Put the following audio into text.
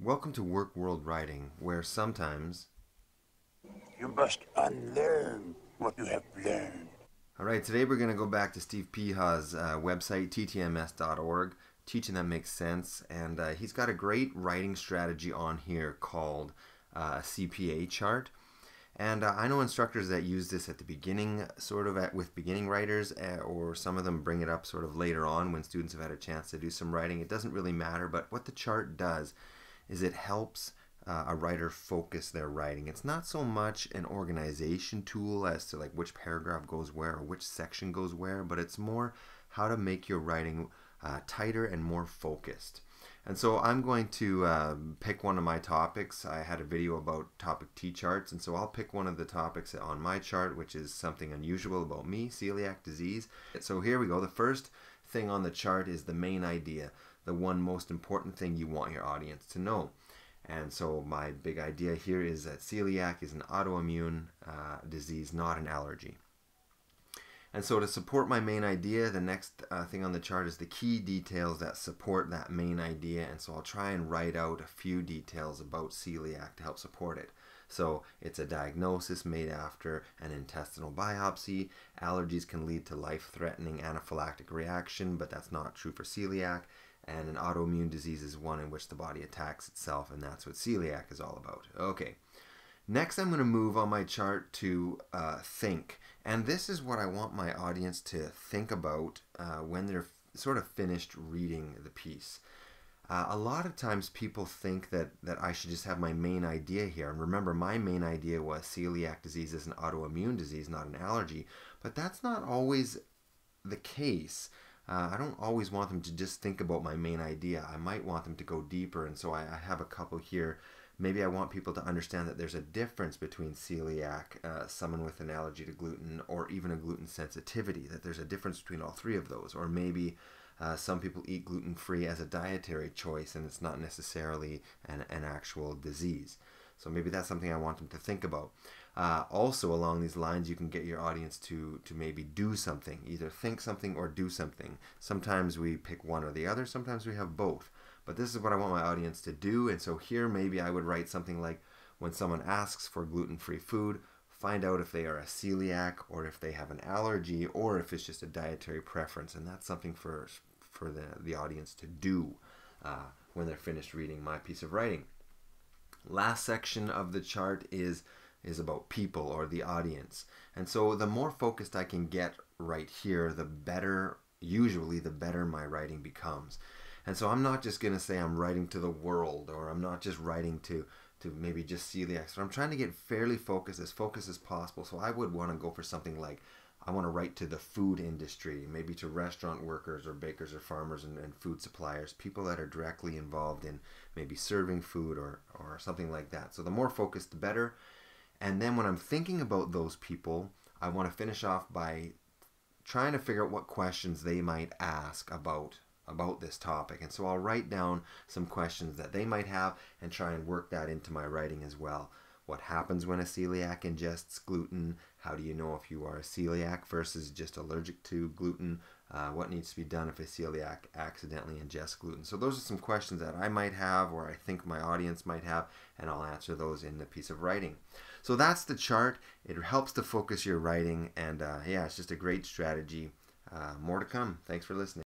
Welcome to Work World Writing, where sometimes... You must unlearn what you have learned. Alright, today we're going to go back to Steve Piha's website, ttms.org, Teaching That Makes Sense, and he's got a great writing strategy on here called a CPA chart. And I know instructors that use this at the beginning, with beginning writers, or some of them bring it up sort of later on when students have had a chance to do some writing. It doesn't really matter, but what the chart does is it helps a writer focus their writing. It's not so much an organization tool as to like which paragraph goes where or which section goes where, but it's more how to make your writing tighter and more focused. And so I'm going to pick one of my topics. I had a video about topic T-charts, and so I'll pick one of the topics on my chart, which is something unusual about me, celiac disease. So here we go. The first thing on the chart is the main idea, the one most important thing you want your audience to know. And so my big idea here is that celiac is an autoimmune disease, not an allergy. And so to support my main idea, the next thing on the chart is the key details that support that main idea. And so I'll try and write out a few details about celiac to help support it. So it's a diagnosis made after an intestinal biopsy. Allergies can lead to life-threatening anaphylactic reaction, but that's not true for celiac. And an autoimmune disease is one in which the body attacks itself, and that's what celiac is all about. Okay. Next, I'm going to move on my chart to think. And this is what I want my audience to think about when they're sort of finished reading the piece. A lot of times people think that I should just have my main idea here. And remember, my main idea was celiac disease is an autoimmune disease, not an allergy. But that's not always the case. I don't always want them to just think about my main idea. I might want them to go deeper, and so I have a couple here. Maybe I want people to understand that there's a difference between celiac, someone with an allergy to gluten, or even a gluten sensitivity, that there's a difference between all three of those. Or maybe some people eat gluten-free as a dietary choice, and it's not necessarily an actual disease. So maybe that's something I want them to think about. Also, along these lines, you can get your audience to maybe do something, either think something or do something. Sometimes we pick one or the other, sometimes we have both. But this is what I want my audience to do, and so here maybe I would write something like, when someone asks for gluten-free food, find out if they are a celiac, or if they have an allergy, or if it's just a dietary preference. And that's something for the audience to do when they're finished reading my piece of writing. Last section of the chart is about people, or the audience. And so the more focused I can get right here, the better, usually the better my writing becomes. And so I'm not just going to say I'm writing to the world, or I'm not just writing to maybe just celiacs, but I'm trying to get fairly focused as possible. So I would want to go for something like, I want to write to the food industry, maybe to restaurant workers or bakers or farmers and food suppliers, people that are directly involved in maybe serving food or something like that. So the more focused, the better. And then when I'm thinking about those people, I want to finish off by trying to figure out what questions they might ask about this topic. And so I'll write down some questions that they might have and try and work that into my writing as well. What happens when a celiac ingests gluten? How do you know if you are a celiac versus just allergic to gluten? What needs to be done if a celiac accidentally ingests gluten? So those are some questions that I might have, or I think my audience might have, and I'll answer those in the piece of writing. So that's the chart. It helps to focus your writing, and yeah, it's just a great strategy. More to come. Thanks for listening.